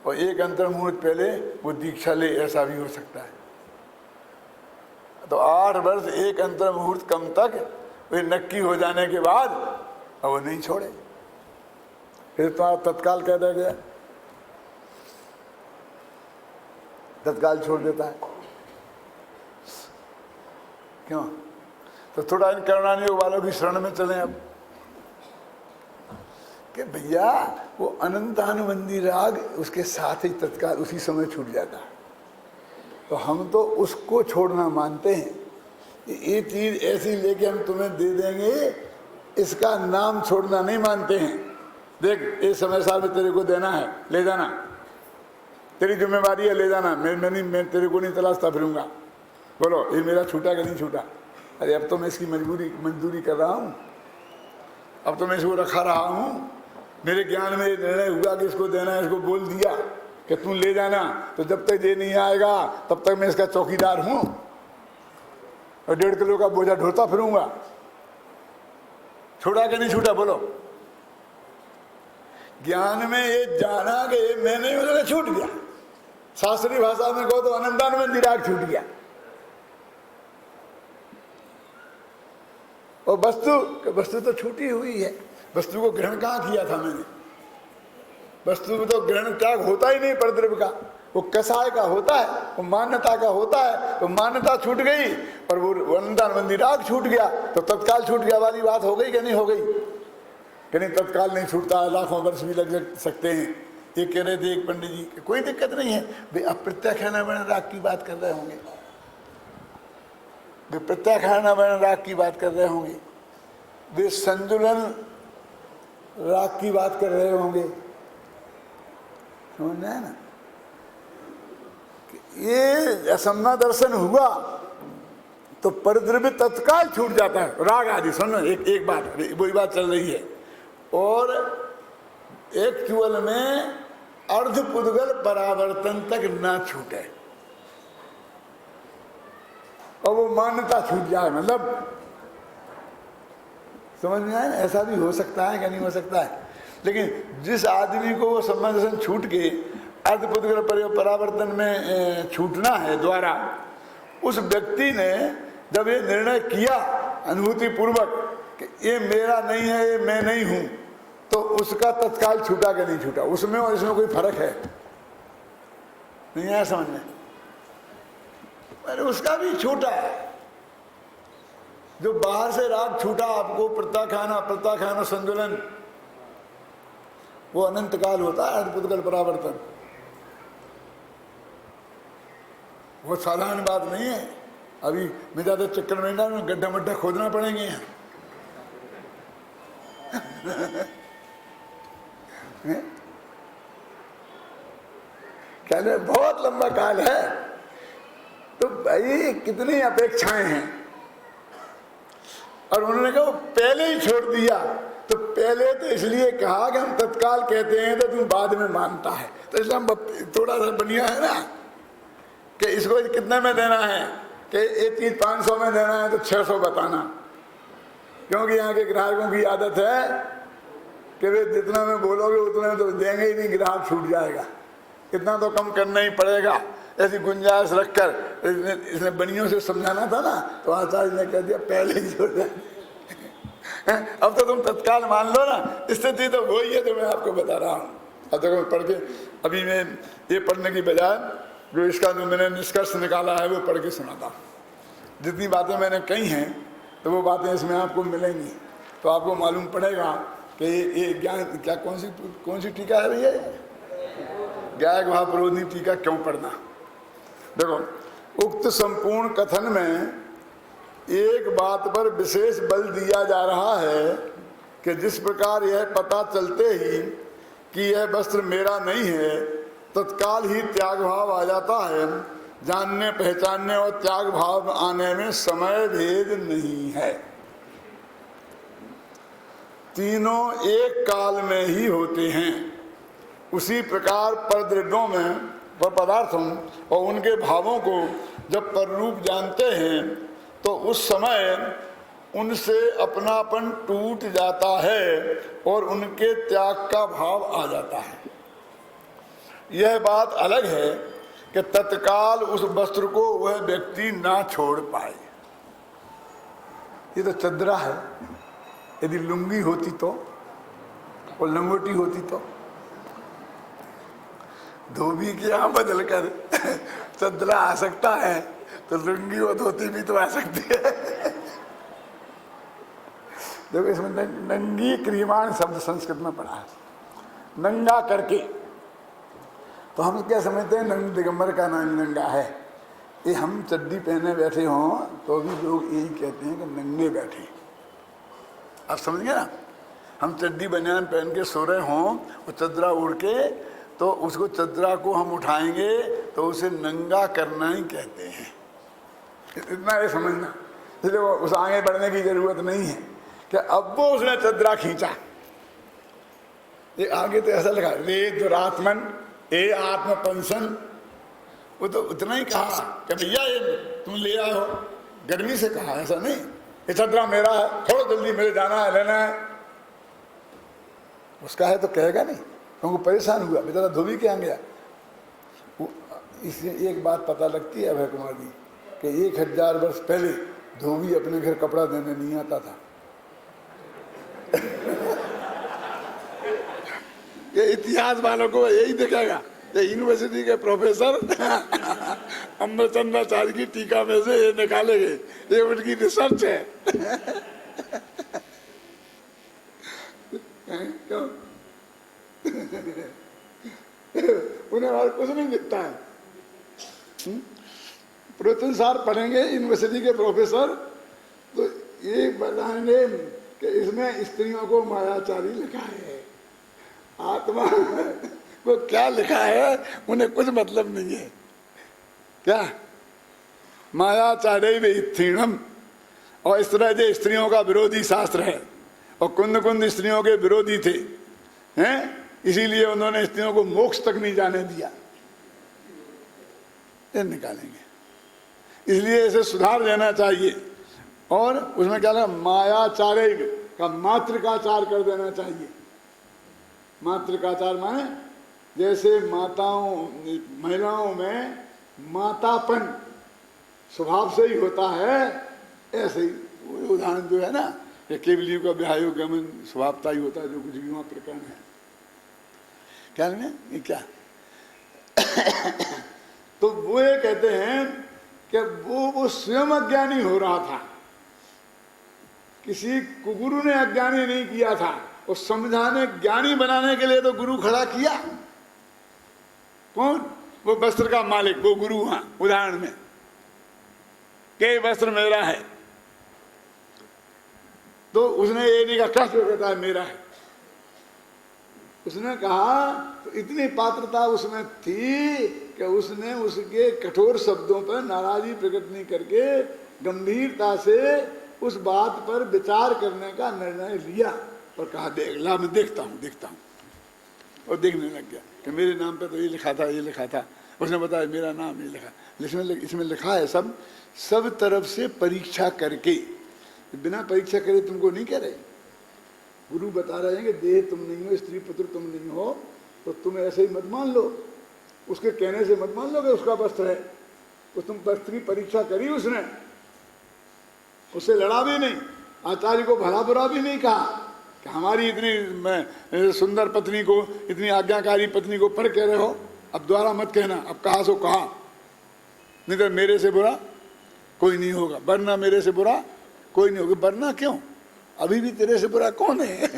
और एक अंतर मुहूर्त पहले वो दीक्षा ले, ऐसा भी हो सकता है। तो 8 वर्ष 1 अंतर मुहूर्त कम तक वे नक्की हो जाने के बाद अब वो नहीं छोड़े, फिर तुम्हारा तत्काल कह दिया गया, तत्काल छोड़ देता है क्यों? तो थोड़ा इन करुणानियोग वालों की शरण में चलें अब, कि भैया वो अनंतानुबंधी राग उसके साथ ही तत्काल उसी समय छूट जाता है। तो हम तो उसको छोड़ना मानते हैं, ये चीज ऐसी लेके हम तुम्हें दे देंगे, इसका नाम छोड़ना नहीं मानते हैं। देख इस समय साल में तेरे को देना है, ले जाना, तेरी जिम्मेवारी है, ले जाना। मैं तेरे को नहीं तलाशता फिरूंगा। बोलो ये मेरा छूटा कि नहीं छूटा? अरे अब तो मैं इसकी मजदूरी कर रहा हूँ, अब तो मैं इसको रखा रहा हूँ, मेरे ज्ञान में निर्णय हुआ कि इसको देना है, इसको बोल दिया कि तू ले जाना, तो जब तक ये नहीं आएगा तब तक मैं इसका चौकीदार हूँ, और 1.5 किलो का बोझा ढोता फिरूंगा। छोड़ा कि नहीं छूटा? बोलो। ज्ञान में ये जाना कि मैं नहीं, मुझे छूट गया। शास्त्रीय भाषा में कहो तो अनंतानुबंधी राग छूट गया। और वस्तु तो छूटी हुई है, वस्तु को ग्रहण कहाँ किया था मैंने? वस्तु में तो ग्रहण त्याग होता ही नहीं परद्रव्य का, वो कसाय का होता है, वो मान्यता का होता है। तो मान्यता छूट गई और वो अनंतानुबंधी राग छूट गया, तो तत्काल छूट गया वाली बात हो गई कि नहीं हो गई? कि नहीं तत्काल नहीं छूटता है, लाखों वर्ष भी लग सकते हैं। ये कह रहे थे एक पंडित जी, कोई दिक्कत नहीं है, वे अप्रत्याख्यानावरण राग की बात कर रहे होंगे, वे प्रत्याख्यानावरण राग की बात कर रहे होंगे, वे संतुलन राग की बात कर रहे होंगे। समझ में आया ना? ये असम्मा दर्शन हुआ तो परद्रव्य तत्काल छूट जाता है, राग आदि। सुनो एक बात, वही बात चल रही है। और एक्चुअल में अर्धपुद्गल परावर्तन तक ना छूटे और वो मान्यता छूट जाए, मतलब समझ में आया? ऐसा भी हो सकता है कि नहीं हो सकता है। लेकिन जिस आदमी को वो संबंध छूट के अर्धपुद्गल परावर्तन में छूटना है द्वारा, उस व्यक्ति ने जब ये निर्णय किया अनुभूति पूर्वक कि ये मेरा नहीं है, ये मैं नहीं हूं, तो उसका तत्काल छूटा कि नहीं छूटा? उसमें और इसमें कोई फर्क है? नहीं आया समझ में? अरे उसका भी छूटा है। जो बाहर से राग छूटा आपको, प्रत्याख्यान संतुलन, वो अनंत काल होता है अर्धपुद्गल परावर्तन। वो साधारण बात नहीं है। अभी मैं ज्यादा चक्कर में गड्ढा मड्ढा खोदना पड़ेंगे यहाँ। कहने बहुत लंबा काल है, तो भाई कितनी अपेक्षाएं हैं। और उन्होंने कहा पहले ही छोड़ दिया, तो पहले तो इसलिए कहा कि हम तत्काल कहते हैं तो तुम बाद में मानता है, तो इसलिए हम थोड़ा सा बनिया है ना, कि इसको कितने में देना है, कि एक चीज 500 में देना है तो 600 बताना, क्योंकि यहाँ के ग्राहकों की आदत है कि वे जितना में बोलोगे उतने में तो देंगे ही नहीं, ग्राहक छूट जाएगा, इतना तो कम करना ही पड़ेगा। ऐसी गुंजाइश रखकर इसने बनियों से समझाना था ना, तो आचार्य ने कह दिया पहले ही छोड़ दिया। अब तो तुम तत्काल मान लो ना, स्थिति तो वही है जो मैं आपको बता रहा हूँ। अब देखो पढ़ के, अभी मैं ये पढ़ने की बजाय जो इसका जो मैंने निष्कर्ष निकाला है वो पढ़ के सुनाता हूँ। जितनी बातें मैंने कही हैं तो वो बातें इसमें आपको मिलेंगी, तो आपको मालूम पड़ेगा कि ये ज्ञान क्या कौन सी टीका है भैया, गायक भाव प्रबोधिनी टीका क्यों पढ़ना। देखो, उक्त संपूर्ण कथन में एक बात पर विशेष बल दिया जा रहा है कि जिस प्रकार यह पता चलते ही कि यह वस्त्र मेरा नहीं है, तत्काल ही त्याग भाव आ जाता है। जानने पहचानने और त्याग भाव आने में समय भेद नहीं है, तीनों एक काल में ही होते हैं। उसी प्रकार परद्रव्यों में व पदार्थों और उनके भावों को जब पररूप जानते हैं तो उस समय उनसे अपनापन टूट जाता है और उनके त्याग का भाव आ जाता है। यह बात अलग है कि तत्काल उस वस्त्र को वह व्यक्ति ना छोड़ पाए। ये तो चदरा है, यदि लुंगी होती तो और लंगोटी होती तो, धोबी के यहाँ बदल कर चदरा आ सकता है तो लुंगी और धोती भी तो आ सकती है। देखो इसमें नंगी क्रियमाण शब्द संस्कृत में पढ़ा है, नंगा करके। तो हम क्या समझते हैं, नंग दिगंबर का नाम नंगा है। ये हम चड्डी पहने बैठे हों तो भी लोग यही कहते हैं कि नंगे बैठे। आप समझ गए ना, हम चड्डी बनियान पहन के सो रहे हों और चदरा उड़ के, तो उसको चदरा को हम उठाएंगे तो उसे नंगा करना ही कहते हैं। इतना ये समझना, इसलिए वो उस आगे बढ़ने की जरूरत नहीं है कि अब वो उसने चदरा खींचा। ये आगे तो ऐसा लगा, रे दुरात्मन ए आत्मपंसन, वो तो उतना ही कहा कि भैया ये तुम ले आए हो, गर्मी से कहा, ऐसा नहीं ये चदरा मेरा है, थोड़ा जल्दी मेरे जाना है, लेना है। उसका है तो कहेगा नहीं, क्योंकि परेशान हुआ बेचारा, धोबी के यहाँ गया। इससे एक बात पता लगती है अभय कुमार जी कि 1000 वर्ष पहले धोबी अपने घर कपड़ा देने नहीं आता था। ये इतिहास वालों को यही दिखेगा। ये यूनिवर्सिटी के प्रोफेसर अमरचंद्राचार्य की टीका में से ये निकालेंगे, ये उनकी रिसर्च है। क्यों? उन्हें और कुछ नहीं दिखता है। प्रवचनसार पढ़ेंगे यूनिवर्सिटी के प्रोफेसर तो ये बताएंगे कि इसमें स्त्रियों को मायाचारी लिखा है, आत्मा को क्या लिखा है उन्हें कुछ मतलब नहीं है। क्या मायाचार्य वे स्त्रीणम, और इस तरह जो स्त्रियों का विरोधी शास्त्र है और कुंद कुंद स्त्रियों के विरोधी थे हैं, इसीलिए उन्होंने स्त्रियों को मोक्ष तक नहीं जाने दिया। ये निकालेंगे, इसलिए इसे सुधार देना चाहिए। और उसमें क्या लगा, मायाचार्य का मातृकाचार कर देना चाहिए। मातृकाचार माने जैसे माताओं महिलाओं में मातापन स्वभाव से ही होता है, ऐसे ही उदाहरण जो है ना, ये केवलियों का ब्याह गमन स्वभावता ही होता है, जो कुछ भी वहाँ प्रकरण है। क्या है ये क्या तो वो ये कहते हैं कि वो स्वयं अज्ञानी हो रहा था, किसी गुरु ने अज्ञानी नहीं किया था। और समझाने ज्ञानी बनाने के लिए तो गुरु खड़ा किया। कौन? वो वस्त्र का मालिक, वो गुरु। वहां उदाहरण में के वस्त्र मेरा है, तो उसने ये नहीं कहा कैसे कहता है मेरा है, उसने कहा तो इतनी पात्रता उसमें थी कि उसने उसके कठोर शब्दों पर नाराजगी प्रकट नहीं करके गंभीरता से उस बात पर विचार करने का निर्णय लिया और कहा देख मैं देखता हूँ। और देखने लग गया कि मेरे नाम पे तो ये लिखा था, ये लिखा था, उसने बताया मेरा नाम नहीं लिखा, इसमें लिखा है सब तरफ से परीक्षा करके, बिना परीक्षा करे तुमको नहीं कह रहे। गुरु बता रहे हैं कि देह तुम नहीं हो, स्त्री पुत्र तुम नहीं हो, तो तुम ऐसे ही मत मान लो, उसके कहने से मत मान लो कि उसका वस्त्र है। तो तुम वस्त्र की परीक्षा करी उसने, उससे लड़ा भी नहीं, आचार्य को भला बुरा भी नहीं कहा कि हमारी इतनी सुंदर पत्नी को, इतनी आज्ञाकारी पत्नी को पर कह रहे हो, अब दोबारा मत कहना, अब कहा सो कहा, नहीं तो मेरे से बुरा कोई नहीं होगा, वरना मेरे से बुरा कोई नहीं होगा। वरना क्यों, अभी भी तेरे से बुरा कौन है?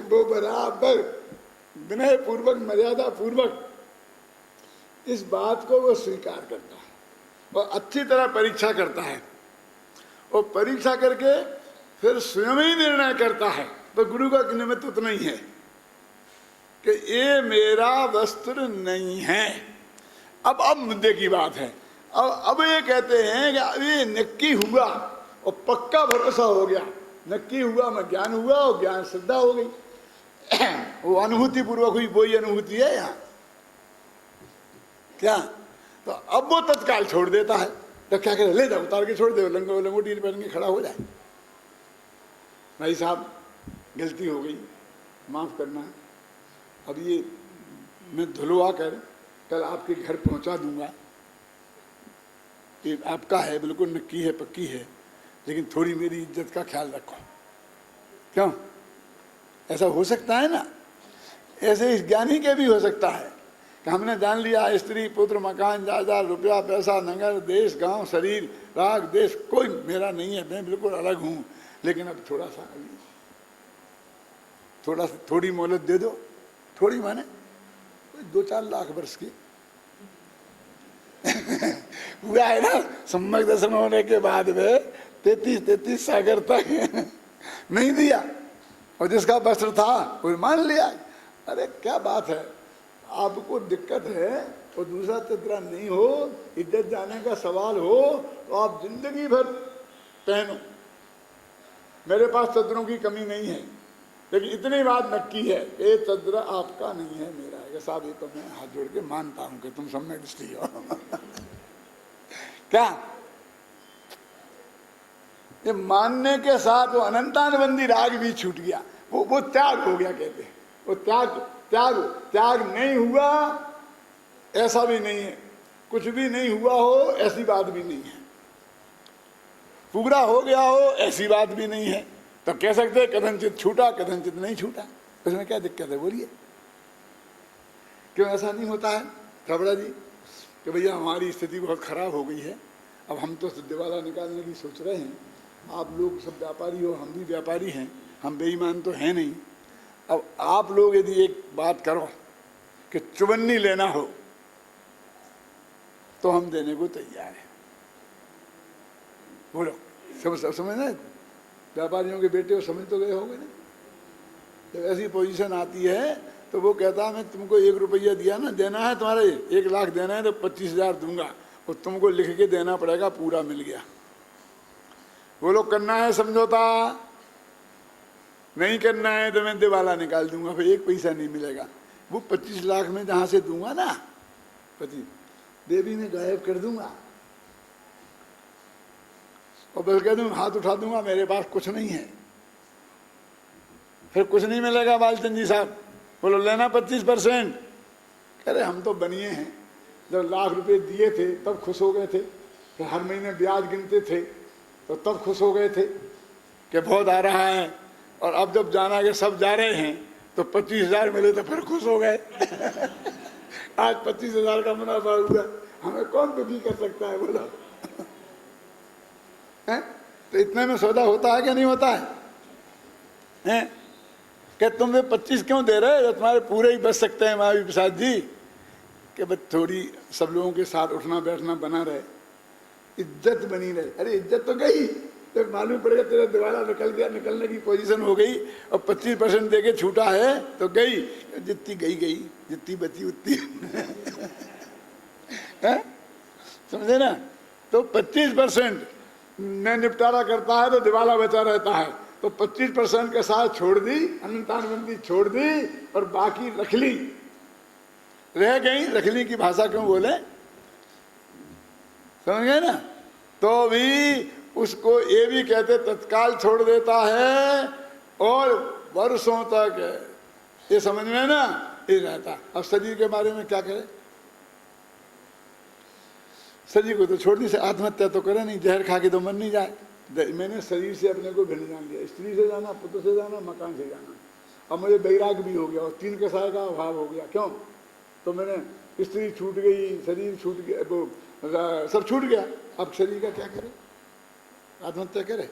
वो बराबर विनय पूर्वक, मर्यादा पूर्वक इस बात को वो स्वीकार करता है और अच्छी तरह परीक्षा करता है, और परीक्षा करके फिर स्वयं ही निर्णय करता है। तो गुरु का निमित्त उतना ही है कि ये मेरा वस्त्र नहीं है। अब मुद्दे की बात है। अब ये कहते हैं कि अब ये नक्की हुआ और पक्का भरोसा हो गया, नक्की हुआ में ज्ञान हुआ और ज्ञान श्रद्धा हो गई। वो अनुभूति पूर्वक हुई, वही अनुभूति है यहाँ क्या। तो अब वो तत्काल छोड़ देता है। तो क्या करे, ले जाओ उतार के छोड़ दे, लंगोटी पहन के खड़ा हो जाए, भाई साहब गलती हो गई, माफ करना, अब ये मैं धुलवा कर कल आपके घर पहुंचा दूंगा, ये आपका है, बिल्कुल नक्की है, पक्की है, लेकिन थोड़ी मेरी इज्जत का ख्याल रखो। क्यों, ऐसा हो सकता है ना। ऐसे इस ज्ञानी के भी हो सकता है कि हमने जान लिया स्त्री पुत्र मकान जायदाद रुपया पैसा नगर देश गांव शरीर राग देश कोई मेरा नहीं है, मैं बिल्कुल अलग हूं, लेकिन अब थोड़ी मोहलत दे दो। थोड़ी माने 2-4 लाख वर्ष की हुआ है ना। सम्यक दर्शन होने के बाद में 33 सागर तक नहीं दिया, और जिसका वस्त्र था वो मान लिया। अरे क्या बात है, आपको दिक्कत है और दूसरा चतरा नहीं हो, इज्जत जाने का सवाल हो, तो आप जिंदगी भर पहनो, मेरे पास चदरों की कमी नहीं है, लेकिन इतनी बात नक्की है, ये चदरा आपका नहीं है, मेरा है। साहब ये तो मैं हाथ जोड़ के मानता हूं कि तुम सम्यक दृष्टि हो। क्या ये मानने के साथ वो अनंतानुबंधी राग भी छूट गया, वो त्याग हो गया। कहते हैं वो त्याग नहीं हुआ ऐसा भी नहीं है, कुछ भी नहीं हुआ हो ऐसी बात भी नहीं है, पूरा हो गया हो ऐसी बात भी नहीं है। तो कह सकते कथनचित छूटा कथनचित नहीं छूटा, उसमें क्या दिक्कत है बोलिए। क्यों ऐसा नहीं होता है थबड़ा जी कि भैया हमारी स्थिति बहुत खराब हो गई है, अब हम तो दिवाला निकालने की सोच रहे हैं, आप लोग सब व्यापारी हो, हम भी व्यापारी हैं, हम बेईमान तो हैं नहीं। अब आप लोग यदि एक बात करो कि चुवन्नी लेना हो तो हम देने को तैयार हैं। बोलो सब समझ ना, व्यापारियों के बेटे हो, समझ तो गए होंगे ना। जब ऐसी पोजीशन आती है तो वो कहता मैं तुमको 1 रुपया दिया ना, देना है तुम्हारे 1 लाख देना है तो 25,000 दूंगा, और तुमको लिख के देना पड़ेगा, पूरा मिल गया। वो लोग करना है समझौता, नहीं करना है तो मैं दिवाला निकाल दूंगा, फिर 1 पैसा नहीं मिलेगा। वो 25 लाख में जहां से दूंगा ना, 25 देवी में गायब कर दूंगा, और बस कह दूंगा हाथ उठा दूंगा, मेरे पास कुछ नहीं है, फिर कुछ नहीं मिलेगा। बालचंद जी साहब बोलो लेना 25%। कह रहे हम तो बनिए हैं, जब 1 लाख रुपए दिए थे तब खुश हो गए थे, फिर हर महीने ब्याज गिनते थे तो तब खुश हो गए थे कि बहुत आ रहा है, और अब जब जाना के सब जा रहे हैं तो 25,000 मिले तो फिर खुश हो गए। आज 25,000 का मुनाफा हुआ, हमें कौन दुखी कर सकता है बोलो। तो इतने में सौदा होता है कि नहीं होता है? क्या तुम 25 क्यों दे रहे हो, तुम्हारे पूरे ही बच सकते हैं महावीर प्रसाद जी, कि बस थोड़ी सब लोगों के साथ उठना बैठना बना रहे, इज्जत बनी रहे। अरे इज्जत तो गई, तो मालूम पड़ेगा तेरा दिवाला निकल गया, निकलने की पोजीशन हो गई, और 25% दे के छूटा है तो गई, जितनी गई जितनी बची उतनी। समझे ना। तो 25% में निपटारा करता है तो दिवाला बचा रहता है। तो 25% के साथ छोड़ दी, अनंतानबंदी छोड़ दी और बाकी रख ली, रह गई। रखली की भाषा क्यों बोले, समझ गए ना। तो भी उसको ये भी कहते तत्काल छोड़ देता है और वर्षों तक, ये समझ में ना, ये रहता। अब शरीर के बारे में क्या करें, शरीर को तो छोड़ने से आत्महत्या तो करे नहीं, जहर खा के तो मर नहीं जाए। मैंने शरीर से अपने को भिन्न जान लिया, स्त्री से जाना, पुत्र से जाना, मकान से जाना। अब मुझे वैराग भी हो गया और 3 कसाय का अभाव हो गया। क्यों, तो मैंने स्त्री छूट गई, शरीर छूट गया, वो सब छूट गया। अब शरीर का क्या करे, आत्महत्या करे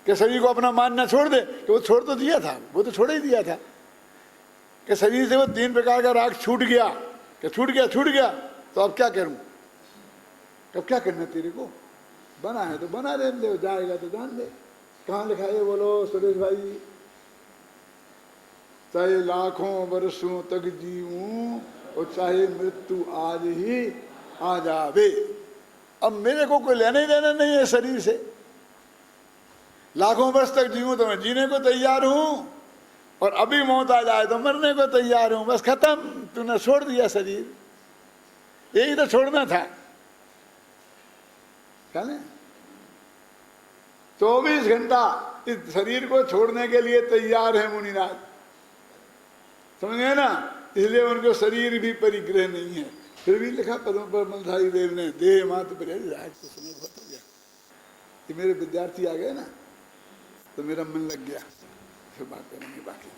कि शरीर को अपना मानना छोड़ दे? तो वो छोड़ तो दिया था, वो तो छोड़ ही दिया था कि शरीर से वो 3 प्रकार का राग छूट गया, कि छूट गया। तो अब क्या करूं, अब क्या करना, तेरे को बना है तो बना रहने दे, जाएगा तो जान दे। कहाँ लिखा है बोलो सुरेश भाई, चाहे लाखों वर्षों तक जीऊं और चाहे मृत्यु आज ही आ जावे। अब मेरे को कोई लेना ही देना नहीं है शरीर से। लाखों वर्ष तक जीऊं तो मैं जीने को तैयार हूं, और अभी मौत आ जाए तो मरने को तैयार हूं। बस खत्म, तूने छोड़ दिया शरीर, यही तो छोड़ना था। 24 घंटा इस शरीर को छोड़ने के लिए तैयार है मुनिराज, समझे ना। इसलिए उनको शरीर भी परिग्रह नहीं है। फिर भी लिखा पद्म पर मलधारी देव ने, देह मात्र पर। आज तो समय बहुत हो गया, ये मेरे विद्यार्थी आ गए ना, तो मेरा मन लग गया, फिर बात करेंगे बाकी।